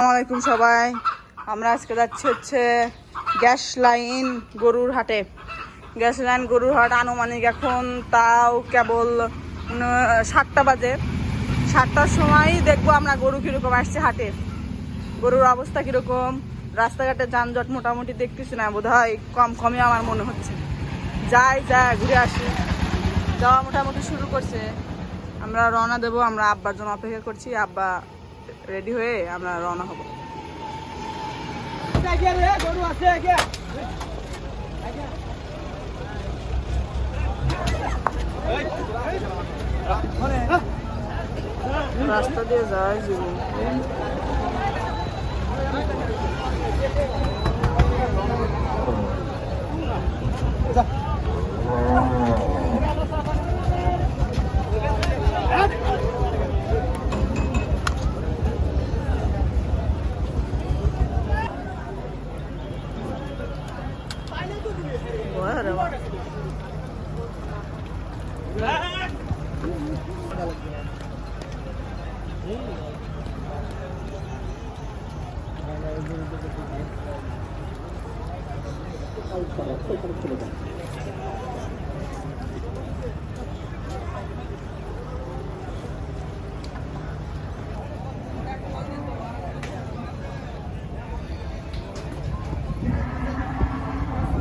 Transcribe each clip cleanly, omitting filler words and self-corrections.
আসসালামাইকুম সবাই। আমরা আজকে যাচ্ছি হচ্ছে গ্যাস লাইন গরুর হাটে। গ্যাস লাইন গরুর হাট আনুমানিক এখন তাও কেবল 7টা বাজে। 7টার সময় দেখবো আমরা গরু কীরকম আসছে হাটে, গরুর অবস্থা কীরকম। রাস্তাঘাটে যানজট মোটামুটি দেখতেছি না, বোধ হয় কমই আমার মনে হচ্ছে। যাই ঘুরে আসি। যাওয়া মোটামুটি শুরু করছে, আমরা রওনা দেবো। আমরা আব্বার জন্য অপেক্ষা করছি, আব্বা রেডি হয়ে আমরা রওনা হব। রাস্তা দিয়ে যায় জীবন।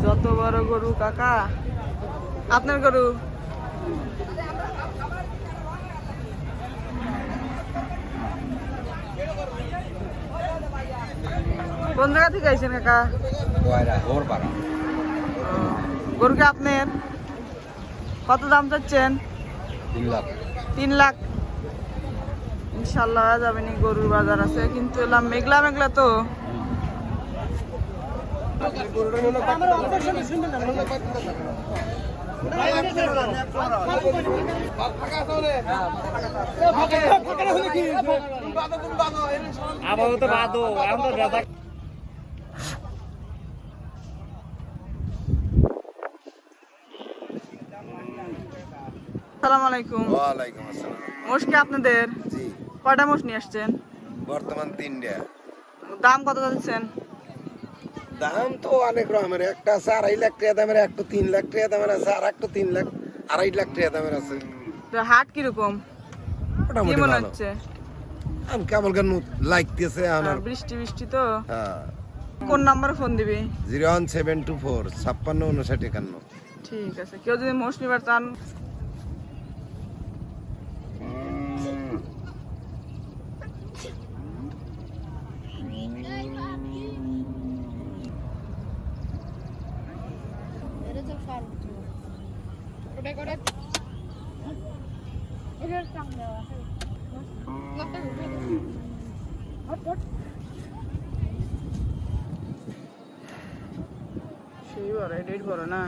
যত বড় গরু কাকা, আপনার গরু? কোন জায়গা থেকে আইছেন কাকা? গরু কি আপনার? কত দাম চাচ্ছেন? 3 লাখ। ইনশাল্লাহ যাবে নি, গরুর বাজার আছে কিন্তু এলাম মেঘলা মেঘলা তো। আসসালামু আলাইকুম। ওয়ালাইকুম আসসালাম। মোষ কি আপনাদের? জি। কয়টা মোষ নিয়ে আসছেন? বর্তমান 3টা। দাম কত যাচ্ছেন? দাম তো অনেক রকমের, একটা আছে 2.5 লাখ টাকা দামের, একটা 3 লাখ টাকা দামের আছে, আর একটা 3 লাখ 2.5 লাখ টাকা দামের আছে। তো হাট কিরকম, কি মোটামুটি মনে ভালো। হচ্ছে? আমি কেমন কেন লাগতেছে আমার। বৃষ্টি তো। হ্যাঁ। কোন নাম্বারে ফোন দিবি? 01724 56 59 51। ঠিক আছে, কেউ যদি মোষ নিবার চান সেই বড়, এটাই বড় না?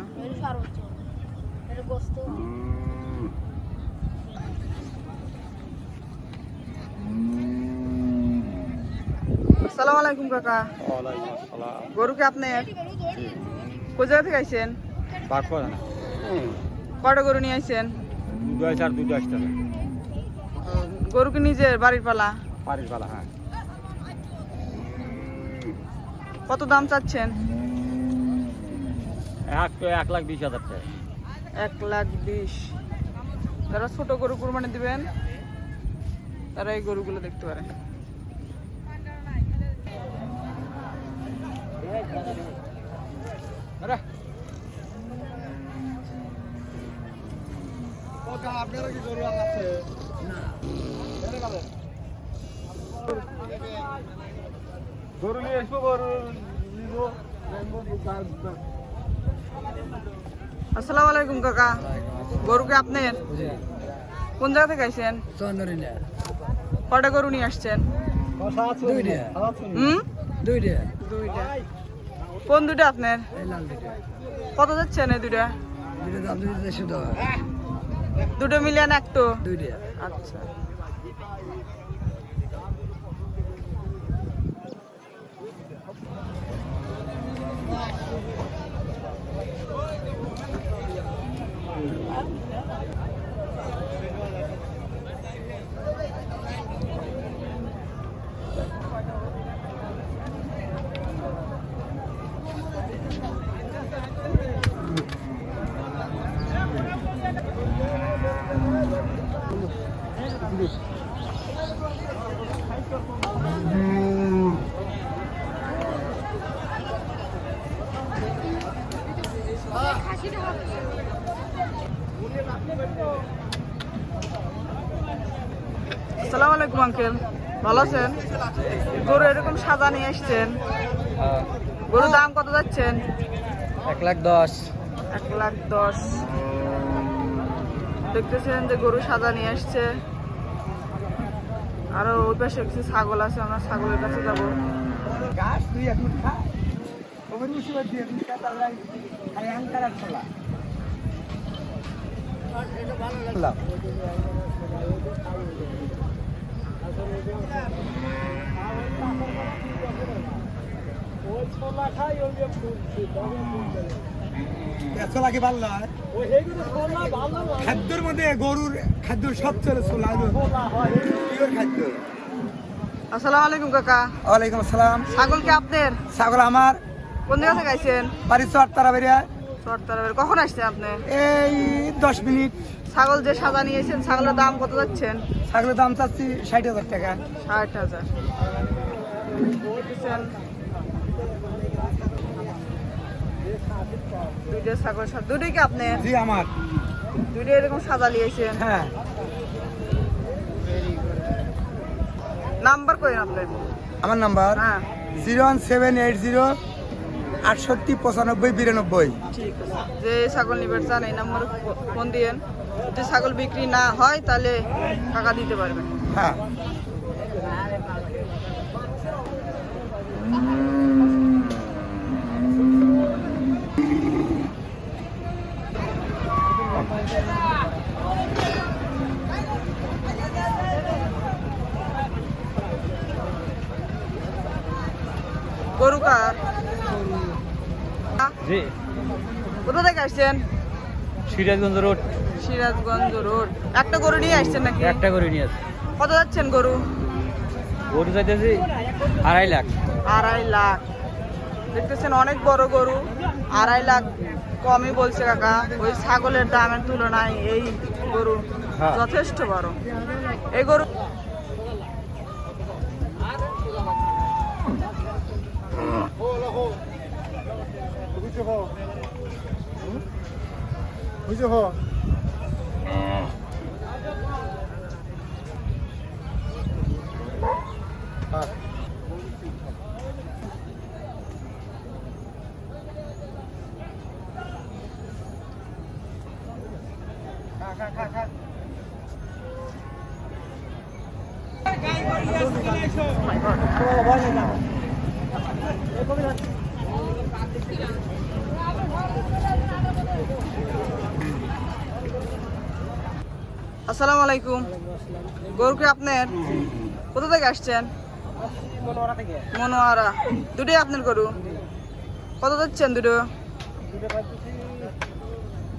আসসালামু আলাইকুম কাকা। গরু কি আপনার? কোন জায়গা থেকে আইছেন? কয়টা গরু নিয়ে আইছেন? গরু কি নিজের বাড়ির পালা? হ্যাঁ। কত দাম চাচ্ছেন? 1,20,000 টাকা। 1,20,000। যারা ছোট গরু কুরবানি দিবেন তারা এই গরুগুলো দেখতে পারে। আপনারা কি গরু আছে? গরু নিয়ে আসবো, গরু আসসালামু আলাইকুম কাকা। গরু কি আপনার? কোন জায়গা থেকে আইছেন? কয়টা গরু নিয়ে আসছেন? দুইটা। কোন দুইটা আপনার? কত যাচ্ছেন এই দুইটা? দুটো মিলিয়ন একটু? আচ্ছা। আঙ্কেল, ভালো আছেন? গরু এরকম সাদা নিয়ে আসছেন, গরুর দাম কত যাচ্ছেন? 1,10,000। 1,10,000। দেখতেছেন যে গরু সাদা নিয়ে আসছে। আরো ওই পাশে কিছু ছাগল আছে, আমরা ছাগলের কাছে যাবো। খাদ্যের মধ্যে গরুর খাদ্য সবচেয়ে ছোলা খাদ্য। আসসালামু আলাইকুম কাকা। ওয়ালাইকুম আসসালাম। ছাগল কি আপনার? ছাগল আমার। কোন জায়গা থেকে আইছেন? বাড়ি চরতারা বেরিয়া। চরতারাবের। কখন আসছেন আপনি? এই 10 মিনিট। ছাগল যে সাদা নিয়েছেন, ছাগলের দাম কত যাচ্ছেন? ছাগলের দাম চাচ্ছি 60,000 টাকা। 60,000। দেখতেছেন দুইটা ছাগল, দুটোই কি আপনি? জি আমার। দুইটা এরকম সাদা নিয়েছেন? হ্যাঁ। নাম্বার কই আপনার? আমার নাম্বার হ্যাঁ 01780 68 95 92। ঠিক আছে। যে ছাগল নিবেন চান এই নাম্বারে ফোন দিয়েন। যদি ছাগল বিক্রি না হয় তাহলে টাকা দিতে পারবেন। হ্যাঁ। গরু কার? জি, কোথা থেকে আসছেন? সিরাজগঞ্জ রোড। সিরাজগঞ্জ রোড। একটা গরু নিয়ে আসছেন নাকি? একটা করে নিয়ে আছে। কত যাচ্ছেন গরু? গরু চাইতেছি 2.5 লাখ। 2.5 লাখ। দেখতেছেন অনেক বড় গরু, 2.5 লাখ কমই বলছে কাকা। ওই ছাগলের দামের তুলনায় এই গরু হ্যাঁ। যথেষ্ট বড়। এই গরু আসসালামু আলাইকুম। গরু কি আপনার? কোথা থেকে আসছেন? মনোয়ারা। দুটোই আপনার গরু? কত যাচ্ছেন দুটো?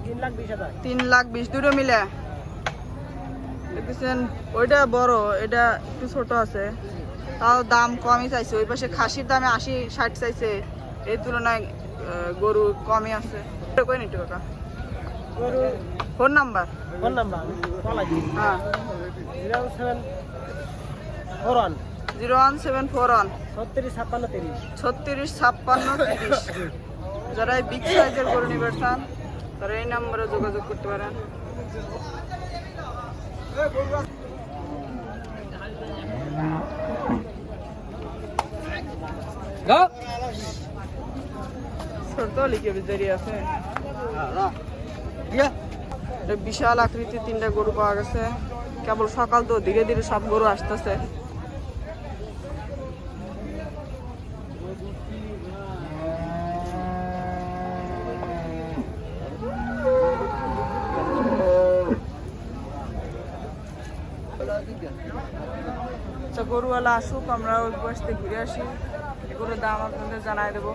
3,20,000। দুটো মিলে দেখতেছেন ওইটা বড়, এটা একটু ছোট আছে, তাও দাম কমই চাইছে। ওই পাশে খাসির দামে 80-60 চাইছে, এই তুলনায় গরু কমই আছে। কই নিতে কাকা? Phone number? হ্যাঁ 01741 365630। যারা এই বিগ সাইজের গরু নিবে চান তারা এই নাম্বারে যোগাযোগ করতে পারেন। ছোট লিখে বেজারি আছে। বিশাল আকৃতির 3টা গরু পাওয়া গেছে। কেবল সকাল তো, ধীরে ধীরে সব গরু আসতেছে। আচ্ছা গরুওয়ালা আসুক, আমরা ওই পাশ থেকে ঘুরে আসি, এগুলোর দাম আপনাদের জানাই দেবো।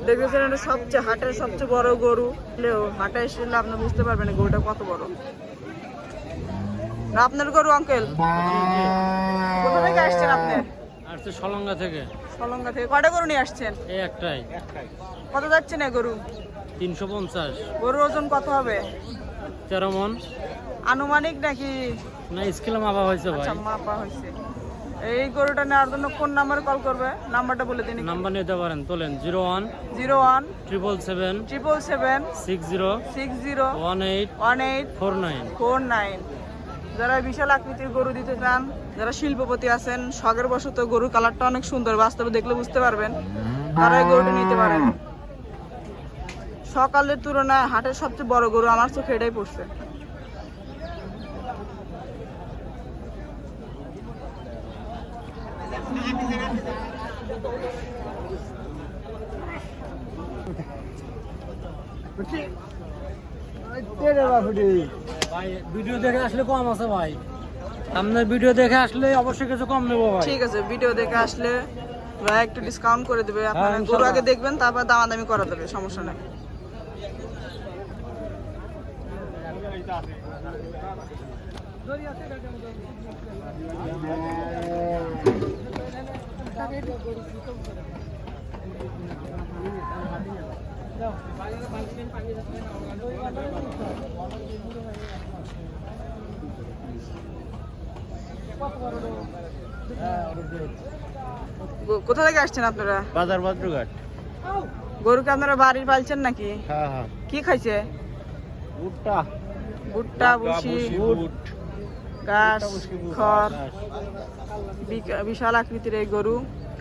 দেখেছেন এটা সবচেয়ে হাটের সবচেয়ে বড় গরু। হাটে এসে আপনি বুঝতে পারবেন গরুটা কত বড়। না আপনার গরু আঙ্কেল? কোথা থেকে আসছেন আপনি? আসছে সলঙ্গা থেকে। সলঙ্গা থেকে কয়টা গরু নিয়ে আসছেন? এই একটাই। কত যাচ্ছেন এই গরু? 350। গরুর ওজন কত হবে? 13 মন। আনুমানিক নাকি? না, স্কেলে মাপা হয়েছে ভাই। আচ্ছা, মাপা হয়েছে। এই গরুটা নেওয়ার জন্য কোন নাম্বারে কল করবে? নাম্বারটা বলে দিন। নাম্বার নিতে পারেন, তোলেন 01 01 777 777 60 60 18 18 49। 49। যারা বিশাল আকৃতির গরু দিতে চান, যারা শিল্পপতি আছেন, শখের বশত গরুর কালারটা অনেক সুন্দর, বাস্তবে দেখলে বুঝতে পারবেন, তারা এই গরুটা নিতে পারেন। সকালের তুলনায় হাটের সবচেয়ে বড় গরু আমার চোখে এটাই পড়ছে। ভাই ভিডিও দেখে আসলে কম আছে ভাই, আপনার ভিডিও দেখে আসলে অবশ্যই কিছু কম নেবো ভাই। ঠিক আছে, ভিডিও দেখে আসলে ভাই একটু ডিসকাউন্ট করে দেবে। আপনারা গরু ইনশাআল্লাহ। আগে দেখবেন, তারপর দামাদামি করা দেবে, সমস্যা নাই। কোথা থেকে আসছেন আপনারা? বাজার বাদ্রঘাট। গরুকে আপনারা বাড়ির পালছেন নাকি? হ্যাঁ হ্যাঁ। কি খাইছে? ভুট্টা, ভুট্টা, ভুসি, বুট, ঘাস, খড়। বিশাল আকৃতির এই গরু।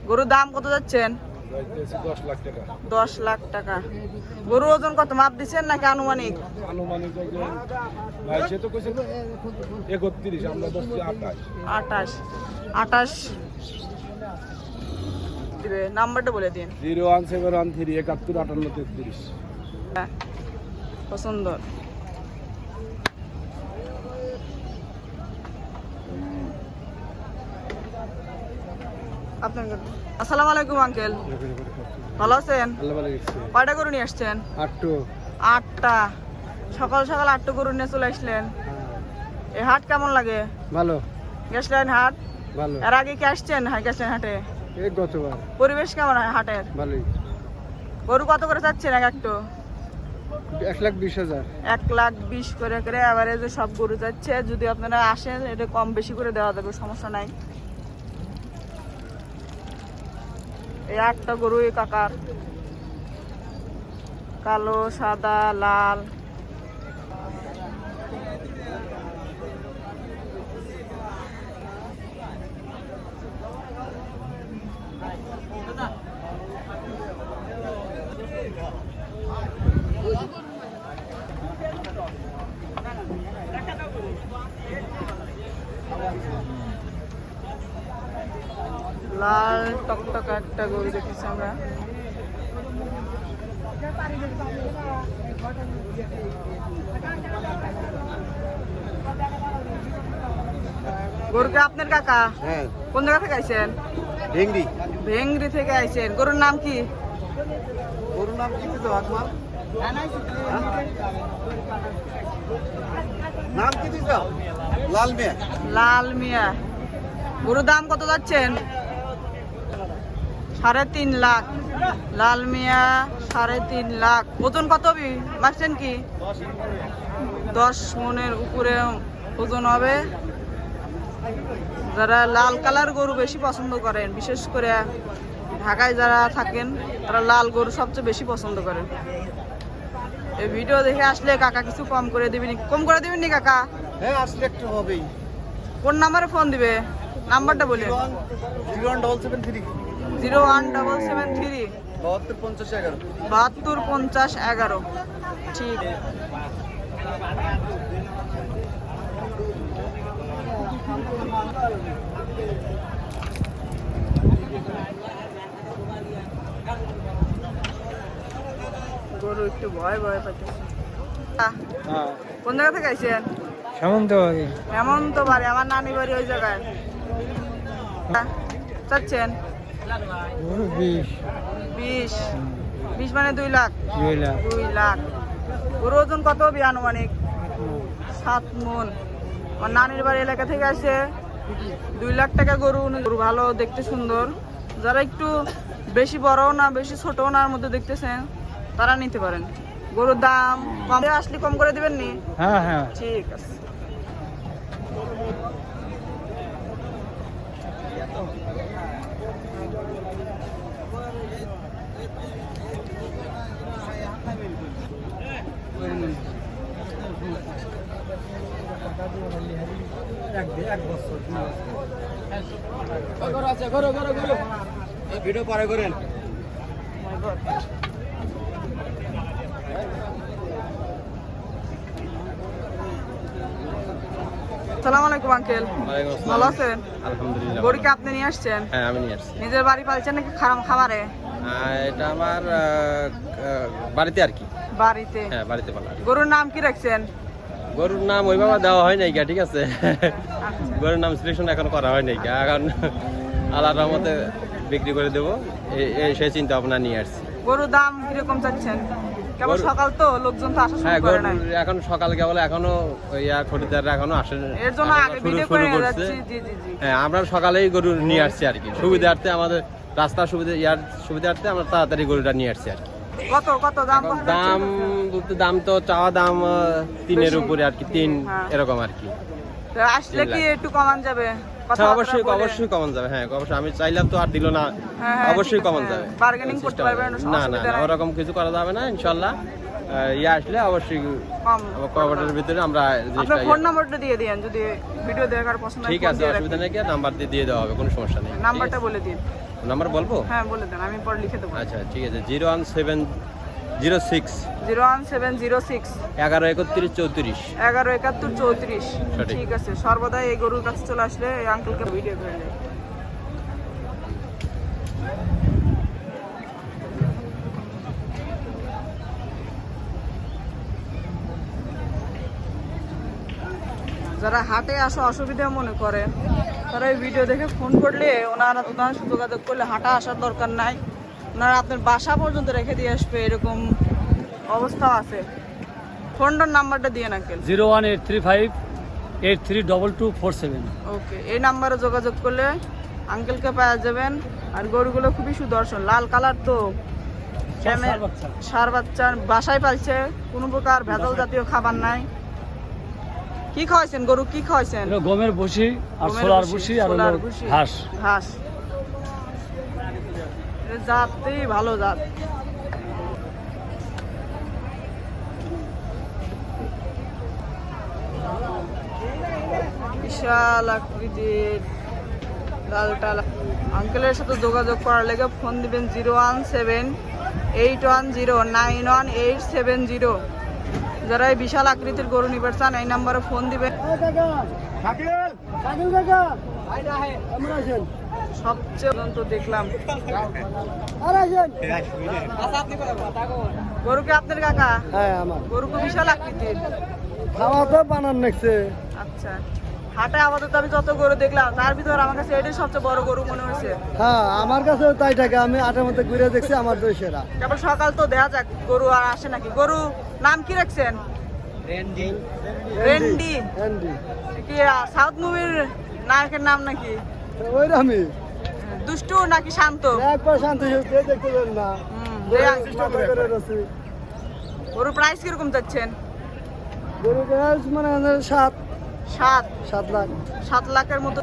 গরুর দাম কত যাচ্ছেন? 10 লাখ টাকা। 10 লাখ টাকা। গরুর ওজন কত মাপ দিচ্ছেন নাকি আনুমানিক? আনুমানিক ভাই সে তো কইছে 31, আমরা ধরছি 28। 28 দিবে। নাম্বারটা বলে দিন। 01713 71 58 33। হ্যাঁ, পছন্দ। আপনার আসসালামু আলাইকুম আঙ্কেল, ভালো আছেন? আল্লাহ ভালো রাখছে। কয়টা গরু নিয়ে আসছেন? 8টা। সকাল সকাল 8টা গরু নিয়ে চলে আসলেন। এই হাট কেমন লাগে? ভালো গ্যাস লাইন হাট। ভালো। এর আগে কি আসছেন গ্যাস লাইন হাটে? এই গতবার পরিবেশ কেমন হয় হাটের? ভালোই। গরু কত করে চাচ্ছেন এক একটা? 1,20,000। 1,20,000 করে করে এভারেজে সব গরু যাচ্ছে। যদি আপনারা আসেন এটা কম বেশি করে দেওয়া যাবে, সমস্যা নাই। এই 8টা গরু এই কাকার, কালো, সাদা, লাল। লাল টকটকা একটা গরু দেখেছি আমরা। গরুকে আপনার কাকা? হ্যাঁ, কোন জায়গা থেকে আইছেন? ভেংড়ি। ভেংরি থেকে আইছেন। গরুর নাম কি? গরুর নাম কি দিছো আকমাল? নাম কি দিছো? লাল মিয়া। লাল মিয়া। গরুর দাম কত যাচ্ছেন? 3.5 লাখ। লাল মিয়া 3.5 লাখ। ওজন কত মাপছেন কি? 10 মনের উপরে ওজন হবে। যারা লাল কালার গরু বেশি পছন্দ করেন, বিশেষ করে ঢাকায় যারা থাকেন, তারা লাল গরু সবচেয়ে বেশি পছন্দ করেন। এই ভিডিও দেখে আসলে কাকা কিছু কম করে দিবেন? কম করে দিবেন নি কাকা? হ্যাঁ, আসলে একটু হবেই। কোন নাম্বারে ফোন দিবে? নাম্বারটা বলে। 01773 01773 725011। 725011। ঠিক। গরু একটু ভয় ভয় পাইতেছে। কোন জায়গা থেকে আইছেন? সামন্তবাড়ি। এমন তো বাড়ি, আমার নানি বাড়ি ওই জায়গায়। চাচ্ছেন 20 মানে 2 লাখ। 2 লাখ। গরু ওজন কত হবে আনুমানিক? 7 মন। আমার নানির বাড়ি এলাকা থেকে আসে 2 লাখ টাকা গরু গরু ভালো দেখতে সুন্দর, যারা একটু বেশি বড় না বেশি ছোট নার মধ্যে দেখতেছেন তারা নিতে পারেন। গরুর দাম কম আসলে কম করে দিবেন নি? হ্যাঁ হ্যাঁ ঠিক আছে। ভিডিও পরে করেন। আসসালামু আলাইকুম আঙ্কেল, ভালো আছেন? আলহামদুলিল্লাহ। গরু কি আপনি নিয়ে আসছেন? হ্যাঁ আমি নিয়ে আসছি। নিজের বাড়ি পালছেন নাকি খামারে? এটা আমার বাড়িতে আর কি। বাড়িতে? হ্যাঁ বাড়িতে পালা। গরুর নাম কি রাখছেন? গরুর নাম ওইভাবে দেওয়া হয় নাই গা, ঠিক আছে। গরুর নাম সিলেকশন এখন করা হয় নাই গা, এখন আল্লাহর রহমতে বিক্রি করে দেবো এই সেই চিন্তা ভাবনা নিয়ে আসছি। গরুর দাম কিরকম চাচ্ছেন? কেবল সকাল তো, লোকজন তো আসা হ্যাঁ শুরু করে নাই। এখন সকাল কেবল এখনো খরিদ্দাররা এখনো আসে, এর জন্য আগে ভিডিও করে যাচ্ছি। জি জি জি। হ্যাঁ আমরা সকালেই গরু নিয়ে আসছি আর কি, সুবিধার্থে আমাদের রাস্তার সুবিধার্থে আমরা তাড়াতাড়ি গরুটা নিয়ে আসছি আর কি। কত কত দাম? দাম বলতে দাম তো চাওয়া দাম 3-এর উপরে আর কি, 3 হ্যাঁ। এরকম আর কি। আসলে কি একটু কমান যাবে? হ্যাঁ অবশ্যই অবশ্যই কমন যাবে। হ্যাঁ অবশ্যই, আমি চাইলাম তো আর দিল না, অবশ্যই কমন যাবে। বার্গেনিং করতে পারবেন? না না না, ওরকম কিছু করা যাবে না ইনশাআল্লাহ। আসলে অবশ্যই কম কভারের ভিতরে আমরা আপনার ফোন নাম্বারটা দিয়ে দিয়েন, যদি ভিডিও দেখার পছন্দ হয়। ঠিক আছে, অসুবিধা নেই, নাম্বার দিয়ে দেওয়া হবে, কোনো সমস্যা নেই। নাম্বারটা বলে দিন। নাম্বার বলবো? হ্যাঁ বলে দেন, আমি পরে লিখে দেবো। আচ্ছা ঠিক আছে, 01706 01706 113134। 117134। সঠিক। ঠিক আছে, সর্বদা এই গরুর কাছে চলে আসলে এই আঙ্কেলকে ভিডিও করে দেয়। যারা হাটে আসা অসুবিধা মনে করে তারা এই ভিডিও দেখে ফোন করলে ওনারা যোগাযোগ করলে হাটে আসার দরকার নাই, ওনারা আপনার বাসা পর্যন্ত রেখে দিয়ে আসবে, এরকম অবস্থা আছে। ফোনটার নাম্বারটা দিয়ে আঙ্কেল। 01835832247। ওকে, এই নাম্বারে যোগাযোগ করলে আঙ্কেলকে পাওয়া যাবেন। আর গরুগুলো খুবই সুদর্শন, লাল কালার তো, সার বাচ্চা বাসায় পালছে, কোনো প্রকার ভেজাল জাতীয় খাবার নাই। কি খাওয়াইছেন গরু, কি খাওয়াইছেন? গমের ভুসি আর সোলার ভুসি আর ঘাস। ঘাস জাতই ভালো জাত। বিশাল আকৃতির লালটা। আঙ্কেলের সাথে যোগাযোগ করার লেগে ফোন দিবেন 01781091870। যারা এই বিশাল আকৃতির গরু নিবার চান এই নাম্বারে ফোন দিবেন। সবচেয়ে পর্যন্ত দেখলাম গরু কি আপনার কাকা? হ্যাঁ আমার। গরু তো বিশাল আকৃতির, খাওয়া তো বানান নাকছে। আচ্ছা, হাটে আপাতত আমি যত গরু দেখলাম তার ভিতর আমার কাছে এটাই সবচেয়ে বড় গরু মনে হয়েছে। হ্যাঁ আমার কাছেও তাই থাকে, আমি আটের মধ্যে ঘুরে দেখছি, আমার তো সেরা। কেবল সকাল তো দেখা যাক গরু আর আসে নাকি। গরু নাম কি রাখছেন? রেন্ডি। কি সাউথ মুভির নায়কের নাম নাকি? ওইরকমই দুষ্টু নাকি শান্ত? একবার শান্ত দেখতে পেলেন না। গরুর প্রাইস কিরকম যাচ্ছেন? গরু মানে 7 লাখ। 7 লাখের মতো।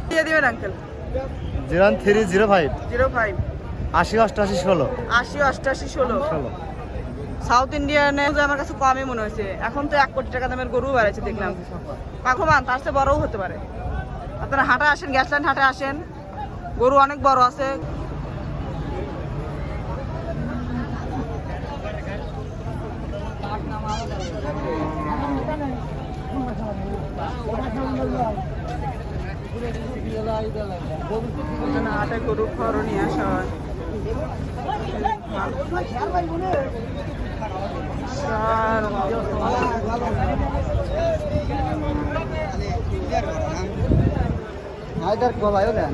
দিয়ে দিবেন আঙ্কেল। 01305 05 80 88 16 80 88 16। সাউথ ইন্ডিয়ানে আমার কাছে কমই মনে হয়েছে। এখন তো 1 কোটি টাকা দামের গরু বাড়াইছে দেখলাম। পাখমান তার চেয়ে বড়ও হতে পারে। আপনারা হাটে আসেন, গ্যাসল্যান্ড হাটে আসেন, গরু অনেক বড় আছে। হাটে গরু খড় নিয়ে আসা হয়। হায়দার গলায়ও দেন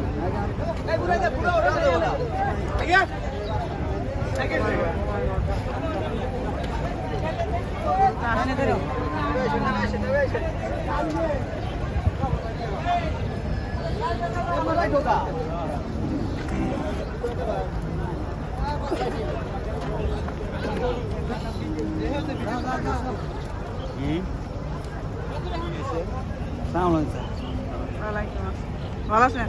ভালো আছেন?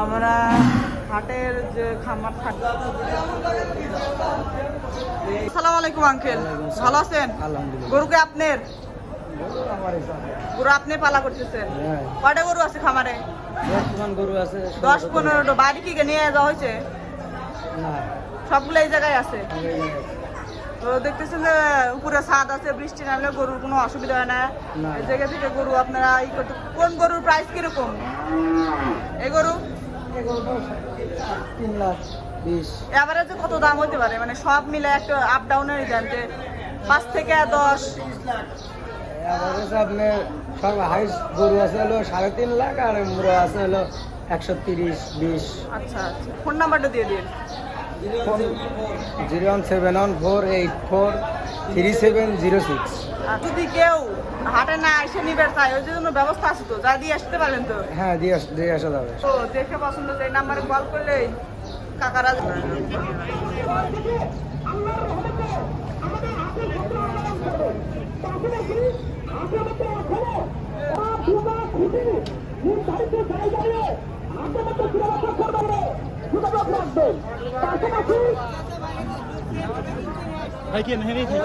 আমরা হাটের যে খামার থাকে। আসসালামু আলাইকুম আঙ্কেল, ভালো আছেন? গরুকে আপনার গরু আপনি পালা করতেছেন? কয়টা গরু আছে খামারে? গরু আছে 10-15টা। বাড়ি কি নিয়ে যাওয়া হয়েছে? না সবগুলো এই জায়গায় আছে। তো দেখতেছেন যে উপরে ছাদ আছে, বৃষ্টি নামলে গরুর কোনো অসুবিধা হয় না। এই জায়গা থেকে গরু আপনারা ই করতে। কোন গরুর প্রাইস কিরকম? এই গরু 3,20,000 এভারেজে কত দাম হতে পারে? মানে সব মিলে একটা আপ ডাউনের দেন যে 5 থেকে 10। এভারেজ আপনার সব হাইস গরু আছে হলো 3.5 লাখ আর মুরো আছে হলো 130-20। আচ্ছা আচ্ছা, ফোন নাম্বারটা দিয়ে দিন। 01714843706। আর যদি কেউ হাটে না এসে নিবে চায়, ওই জন্য ব্যবস্থা আছে তো, যা দিয়ে আসতে পারেন তো? হ্যাঁ দিয়ে আসা যাবে। তো দেখে পছন্দ এই নাম্বারে কল করলেই কাকারা ভাই কি নেই দেখি